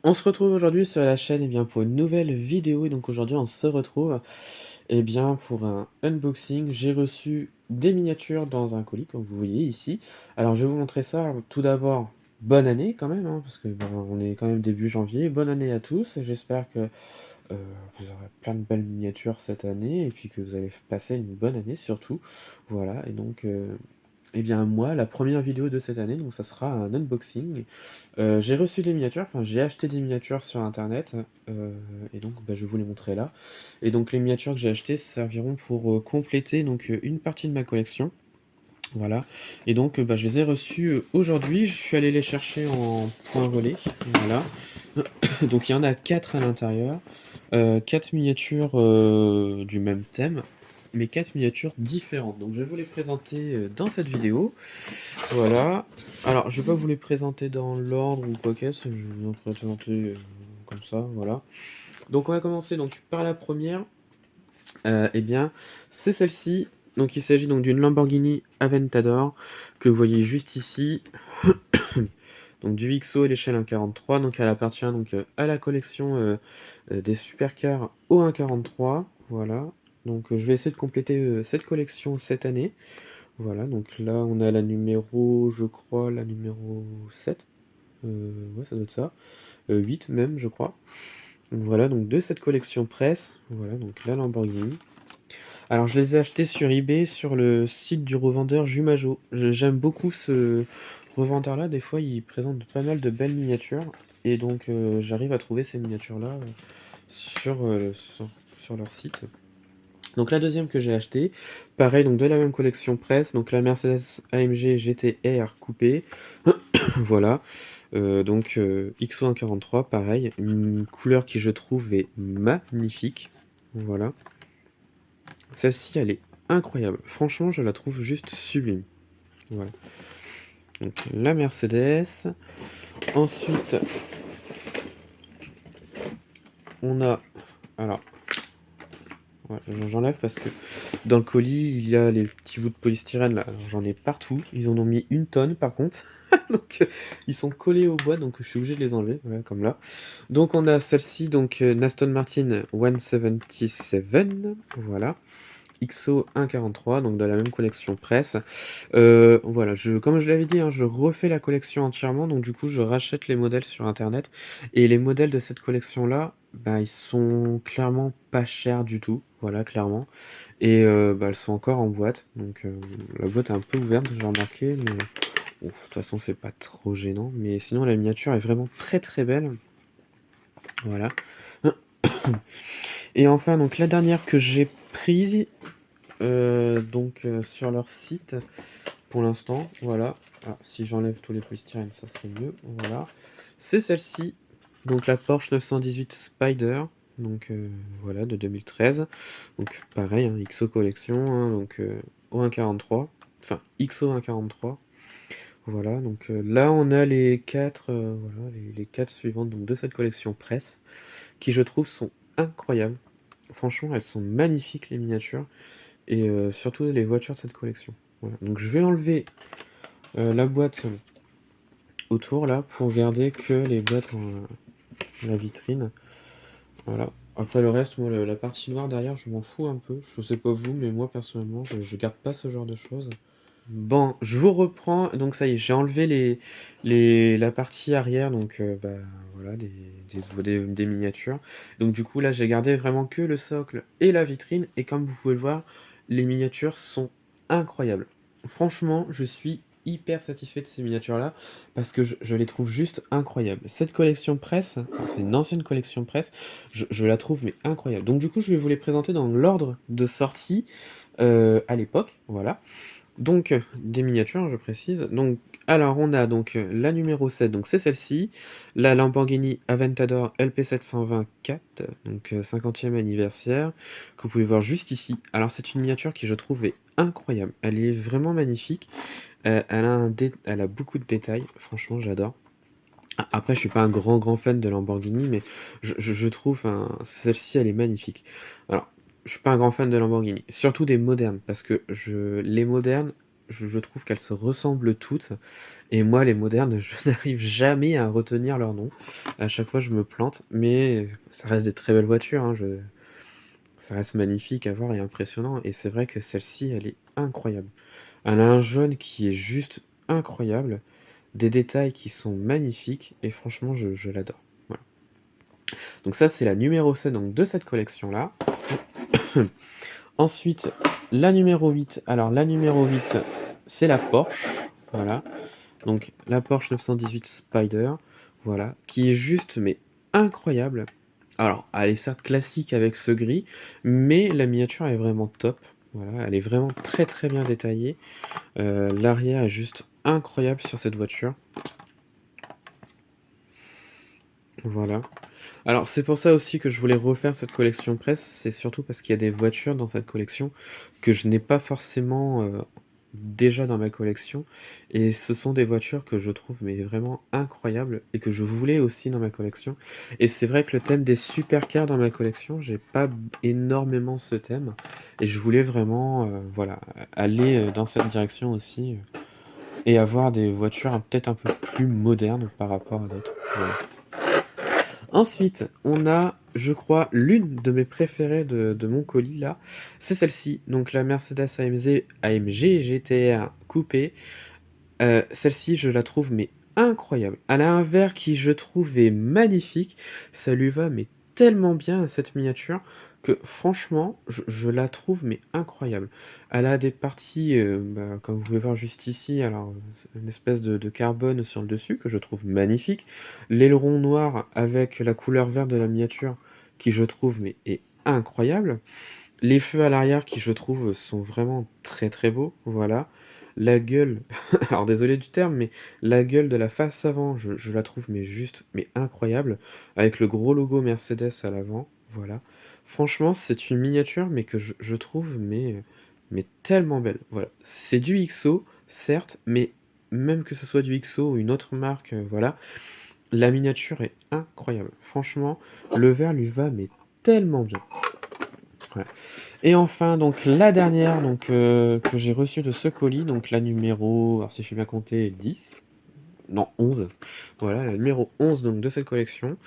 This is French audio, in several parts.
On se retrouve aujourd'hui sur la chaîne, bien, pour une nouvelle vidéo et donc aujourd'hui on se retrouve, bien, pour un unboxing. J'ai reçu des miniatures dans un colis comme vous voyez ici. Alors je vais vous montrer ça. Alors tout d'abord, bonne année quand même, hein, parce que, ben, on est quand même début janvier. Bonne année à tous, j'espère que, vous aurez plein de belles miniatures cette année et puis que vous allez passer une bonne année surtout. Voilà et donc, moi, la première vidéo de cette année, donc ça sera un unboxing. J'ai reçu des miniatures, enfin j'ai acheté des miniatures sur internet, et donc je vais vous les montrer là. Et donc les miniatures que j'ai achetées serviront pour, compléter donc, une partie de ma collection, voilà. Et donc, je les ai reçues, aujourd'hui. Je suis allé les chercher en point relais, voilà. Donc il y en a 4 à l'intérieur, 4 miniatures, du même thème, mais 4 miniatures différentes. Donc je vais vous les présenter, dans cette vidéo. Voilà. Alors, je vais pas vous les présenter dans l'ordre ou quoi qu'est-ce, je vais vous en présenter comme ça, voilà. Donc, on va commencer donc par la première. C'est celle-ci. Donc, il s'agit donc d'une Lamborghini Aventador que vous voyez juste ici. Donc, du XO à l'échelle 1,43. Donc, elle appartient donc à la collection des supercars au 1,43. Voilà. Donc, je vais essayer de compléter cette collection cette année. Voilà, donc là, on a la numéro, je crois, la numéro 7. Ouais, ça doit être ça. 8 même, je crois. Donc voilà, donc de cette collection presse. Voilà, donc la Lamborghini. Alors, je les ai achetés sur eBay, sur le site du revendeur Jumajo. J'aime beaucoup ce revendeur-là. Des fois, il présente pas mal de belles miniatures. Et donc, j'arrive à trouver ces miniatures-là sur leur site. Donc la deuxième que j'ai achetée, pareil, donc de la même collection presse, donc la Mercedes AMG GT-R coupé, voilà, XO 143, pareil, une couleur qui je trouve est magnifique, voilà. Celle-ci, elle est incroyable, franchement, je la trouve juste sublime, voilà. Donc la Mercedes, ensuite, on a, alors, ouais, j'enlève parce que dans le colis, il y a les petits bouts de polystyrène là, alors j'en ai partout. Ils en ont mis une tonne par contre. Donc ils sont collés au bois, donc je suis obligé de les enlever, voilà, comme là. Donc on a celle-ci, donc Aston Martin 177, voilà. XO 143, donc de la même collection presse. Voilà, comme je l'avais dit, hein, je refais la collection entièrement, donc du coup je rachète les modèles sur internet. Et les modèles de cette collection-là, bah, ils sont clairement pas chers du tout, voilà, clairement. Et elles sont encore en boîte, donc la boîte est un peu ouverte, j'ai remarqué, mais bon, de toute façon c'est pas trop gênant. Mais sinon la miniature est vraiment très très belle, voilà. Et enfin, donc la dernière que j'ai prise, sur leur site, pour l'instant, voilà. Ah, si j'enlève tous les polystyrènes, ça serait mieux, voilà. C'est celle-ci, donc la Porsche 918 Spider, donc voilà, de 2013. Donc pareil, hein, XO collection, hein, donc au 1,43, enfin XO 1,43. Voilà, donc là on a les 4 voilà, les 4 suivantes donc, de cette collection presse, qui je trouve sont incroyables. Franchement, elles sont magnifiques les miniatures, et surtout les voitures de cette collection. Voilà. Donc je vais enlever la boîte autour là pour garder que les boîtes dans la vitrine. Voilà. Après le reste, moi la partie noire derrière, je m'en fous un peu. Je sais pas vous, mais moi personnellement, je garde pas ce genre de choses. Bon, je vous reprends. Donc ça y est, j'ai enlevé la partie arrière, donc voilà, des miniatures. Donc du coup là, j'ai gardé vraiment que le socle et la vitrine. Et comme vous pouvez le voir, les miniatures sont incroyables. Franchement, je suis hyper satisfait de ces miniatures-là parce que je les trouve juste incroyables. Cette collection presse, enfin, c'est une ancienne collection presse, je la trouve mais incroyable. Donc du coup, je vais vous les présenter dans l'ordre de sortie à l'époque, voilà. Donc, des miniatures, je précise. Donc, alors, on a donc la numéro 7, donc c'est celle-ci, la Lamborghini Aventador LP720 4, donc 50e anniversaire, que vous pouvez voir juste ici. Alors, c'est une miniature qui, je trouve, est incroyable. Elle est vraiment magnifique. Elle a beaucoup de détails. Franchement, j'adore. Après, je suis pas un grand fan de Lamborghini, mais je trouve, hein, celle-ci, elle est magnifique. Alors, je suis pas un grand fan de Lamborghini, surtout des modernes, parce que les modernes, je trouve qu'elles se ressemblent toutes. Et moi, les modernes, je n'arrive jamais à retenir leur nom. À chaque fois, je me plante, mais ça reste des très belles voitures, hein, ça reste magnifique à voir et impressionnant. Et c'est vrai que celle-ci, elle est incroyable. Elle a un jaune qui est juste incroyable, des détails qui sont magnifiques, et franchement, je l'adore. Voilà. Donc ça, c'est la numéro 7 donc, de cette collection-là. Ensuite, la numéro 8. Alors, la numéro 8, c'est la Porsche. Voilà. Donc, la Porsche 918 Spider. Voilà. Qui est juste, mais incroyable. Alors, elle est certes classique avec ce gris, mais la miniature est vraiment top. Voilà. Elle est vraiment très très bien détaillée. L'arrière est juste incroyable sur cette voiture. Voilà. Alors, c'est pour ça aussi que je voulais refaire cette collection presse, c'est surtout parce qu'il y a des voitures dans cette collection que je n'ai pas forcément déjà dans ma collection, et ce sont des voitures que je trouve mais vraiment incroyables et que je voulais aussi dans ma collection. Et c'est vrai que le thème des supercars dans ma collection, j'ai pas énormément ce thème, et je voulais vraiment voilà, aller dans cette direction aussi et avoir des voitures peut-être un peu plus modernes par rapport à d'autres. Voilà. Ensuite, on a, je crois, l'une de mes préférées de mon colis là, c'est celle-ci, donc la Mercedes AMG GTR Coupé. Celle-ci, je la trouve mais incroyable. Elle a un verre qui, je trouve, est magnifique. Ça lui va mais tellement bien à cette miniature que franchement, je la trouve mais incroyable. Elle a des parties, comme vous pouvez voir juste ici, alors une espèce de carbone sur le dessus que je trouve magnifique. L'aileron noir avec la couleur verte de la miniature qui, je trouve, mais est incroyable. Les feux à l'arrière qui, je trouve, sont vraiment très très beaux, voilà. La gueule, alors désolé du terme, mais la gueule de la face avant, je la trouve mais juste, mais incroyable, avec le gros logo Mercedes à l'avant, voilà. Franchement, c'est une miniature, mais que je trouve mais tellement belle, voilà. C'est du XO, certes, mais même que ce soit du XO ou une autre marque, voilà, la miniature est incroyable. Franchement, le verre lui va mais tellement bien. Ouais. Et enfin, donc la dernière donc, que j'ai reçue de ce colis, donc la numéro, alors si je suis bien compté, 10, non 11, voilà, la numéro 11 donc, de cette collection,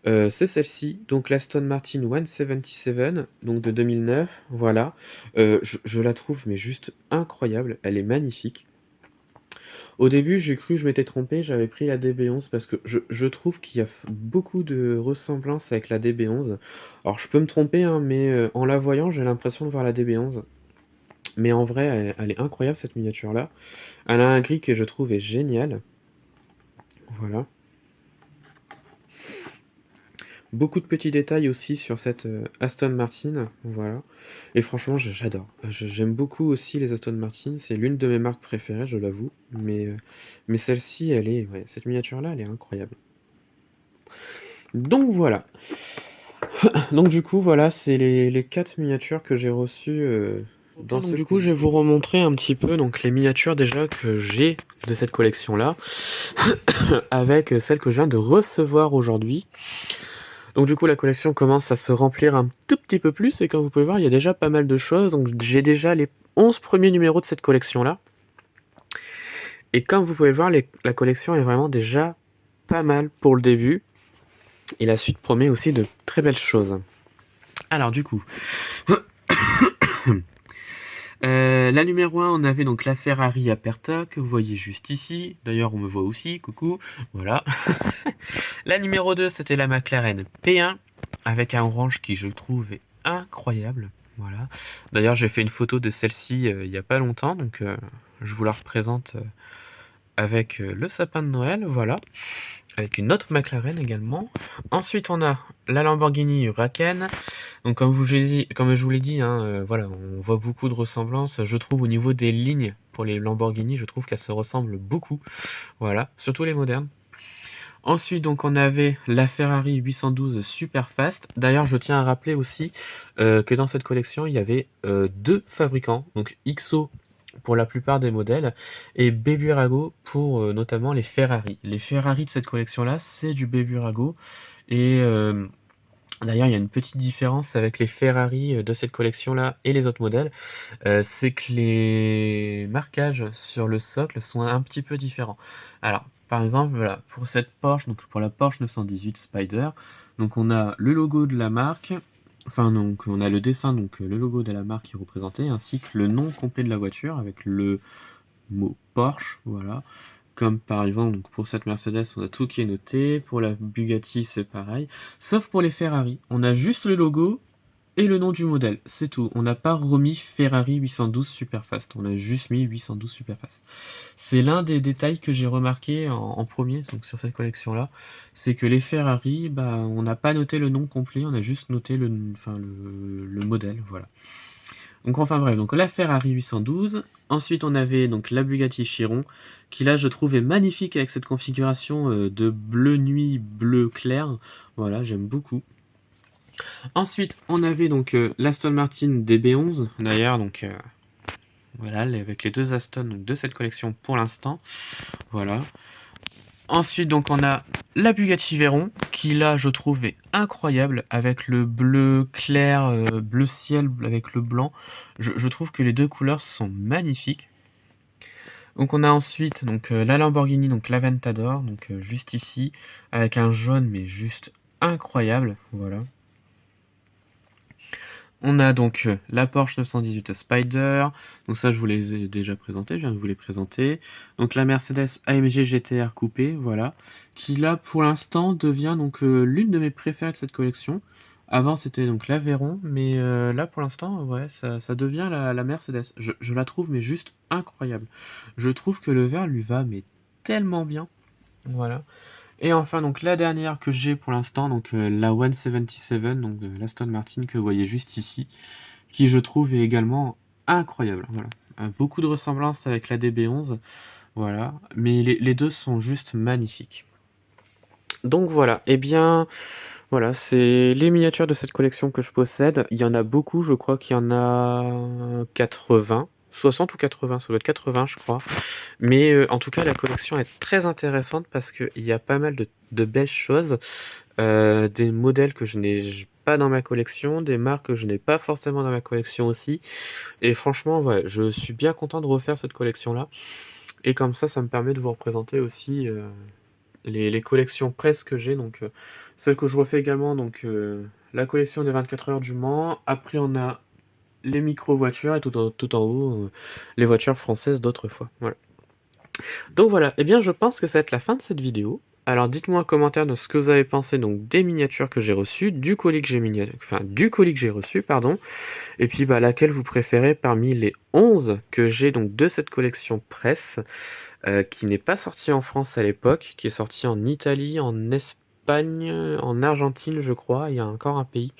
c'est celle-ci, donc l'Aston Martin 177, donc de 2009, voilà. Je la trouve mais juste incroyable, elle est magnifique. Au début, j'ai cru que je m'étais trompé, j'avais pris la DB11 parce que je trouve qu'il y a beaucoup de ressemblances avec la DB11. Alors je peux me tromper, hein, mais en la voyant, j'ai l'impression de voir la DB11. Mais en vrai, elle est incroyable cette miniature-là. Elle a un gris que je trouve est génial. Voilà. Beaucoup de petits détails aussi sur cette Aston Martin, voilà. Et franchement, j'adore. J'aime beaucoup aussi les Aston Martin, c'est l'une de mes marques préférées, je l'avoue. Mais celle-ci, elle est, ouais, cette miniature-là, elle est incroyable. Donc voilà. Donc du coup, voilà, c'est les 4 miniatures que j'ai reçues dans ce. Donc du coup, je vais vous remontrer un petit peu donc les miniatures déjà que j'ai de cette collection-là, avec celles que je viens de recevoir aujourd'hui. Donc du coup, la collection commence à se remplir un tout petit peu plus, et comme vous pouvez voir, il y a déjà pas mal de choses. Donc j'ai déjà les 11 premiers numéros de cette collection-là. Et comme vous pouvez le voir, la collection est vraiment déjà pas mal pour le début. Et la suite promet aussi de très belles choses. Alors du coup, la numéro 1, on avait donc la Ferrari Aperta, que vous voyez juste ici. D'ailleurs, on me voit aussi, coucou, voilà. La numéro 2, c'était la McLaren P1, avec un orange qui, je trouve, est incroyable. Voilà. D'ailleurs, j'ai fait une photo de celle-ci il n'y a pas longtemps, donc je vous la représente avec le sapin de Noël, voilà. Avec une autre McLaren également. Ensuite, on a la Lamborghini Huracan. Donc, comme je vous l'ai dit, hein, voilà, on voit beaucoup de ressemblances. Je trouve au niveau des lignes pour les Lamborghini, je trouve qu'elles se ressemblent beaucoup. Voilà, surtout les modernes. Ensuite, donc, on avait la Ferrari 812 Superfast. D'ailleurs, je tiens à rappeler aussi que dans cette collection, il y avait deux fabricants, donc XO pour la plupart des modèles, et Beburago pour notamment les Ferrari. Les Ferrari de cette collection-là, c'est du Beburago, et D'ailleurs, il y a une petite différence avec les Ferrari, de cette collection-là et les autres modèles, c'est que les marquages sur le socle sont un petit peu différents. Alors, par exemple, voilà, pour cette Porsche, donc pour la Porsche 918 Spyder, donc on a le logo de la marque, enfin donc on a le dessin, donc le logo de la marque qui est représenté, ainsi que le nom complet de la voiture avec le mot Porsche, voilà. Comme par exemple, donc pour cette Mercedes, on a tout qui est noté. Pour la Bugatti, c'est pareil. Sauf pour les Ferrari. On a juste le logo et le nom du modèle. C'est tout. On n'a pas remis Ferrari 812 Superfast. On a juste mis 812 Superfast. C'est l'un des détails que j'ai remarqué en premier, donc sur cette collection-là. C'est que les Ferrari, bah, on n'a pas noté le nom complet. On a juste noté le modèle. Voilà. Donc enfin bref, donc la Ferrari 812. Ensuite on avait donc la Bugatti Chiron, qui là je trouve est magnifique avec cette configuration de bleu nuit, bleu clair. Voilà, j'aime beaucoup. Ensuite on avait donc l'Aston Martin DB11, d'ailleurs, donc voilà, avec les deux Aston donc, de cette collection pour l'instant. Voilà. Ensuite, donc, on a la Bugatti Veyron, qui là, je trouve, est incroyable, avec le bleu clair, bleu ciel avec le blanc. Je trouve que les deux couleurs sont magnifiques. Donc, on a ensuite donc, la Lamborghini, donc l'Aventador, donc juste ici, avec un jaune, mais juste incroyable. Voilà. On a donc la Porsche 918 Spyder, donc ça je vous les ai déjà présentés, je viens de vous les présenter. Donc la Mercedes AMG GTR Coupé, voilà, qui là pour l'instant devient donc l'une de mes préférées de cette collection. Avant c'était donc la Veyron, mais là pour l'instant ouais, ça devient la Mercedes. Je la trouve mais juste incroyable. Je trouve que le vert lui va mais tellement bien, voilà. Et enfin, donc la dernière que j'ai pour l'instant, donc la 177, donc de l'Aston Martin que vous voyez juste ici, qui je trouve est également incroyable. Voilà. Beaucoup de ressemblances avec la DB11, voilà, mais les deux sont juste magnifiques. Donc voilà, et bien voilà, c'est les miniatures de cette collection que je possède. Il y en a beaucoup, je crois qu'il y en a 80. 60 ou 80, ça doit être 80 je crois. Mais en tout cas la collection est très intéressante parce qu'il y a pas mal de belles choses. Des modèles que je n'ai pas dans ma collection, des marques que je n'ai pas forcément dans ma collection aussi. Et franchement, ouais, je suis bien content de refaire cette collection-là. Et comme ça me permet de vous représenter aussi les collections presse que j'ai. Donc celle que je refais également, donc la collection des 24 heures du Mans. Après on a les micro-voitures et tout en haut, les voitures françaises d'autrefois. Voilà. Donc voilà, eh bien je pense que ça va être la fin de cette vidéo. Alors dites-moi en commentaire de ce que vous avez pensé donc des miniatures que j'ai reçues, du colis que j'ai reçu, pardon, et puis bah laquelle vous préférez parmi les 11 que j'ai donc de cette collection presse, qui n'est pas sortie en France à l'époque, qui est sortie en Italie, en Espagne, en Argentine je crois, il y a encore un pays.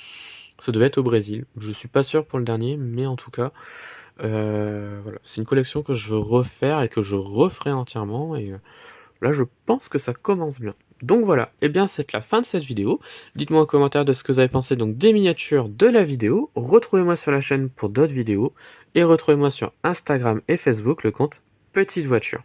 Ça devait être au Brésil. Je suis pas sûr pour le dernier, mais en tout cas, voilà. C'est une collection que je veux refaire et que je referai entièrement. Et là, je pense que ça commence bien. Donc voilà, et bien c'est la fin de cette vidéo. Dites-moi en commentaire de ce que vous avez pensé donc des miniatures de la vidéo. Retrouvez-moi sur la chaîne pour d'autres vidéos. Et retrouvez-moi sur Instagram et Facebook le compte Petite Voiture.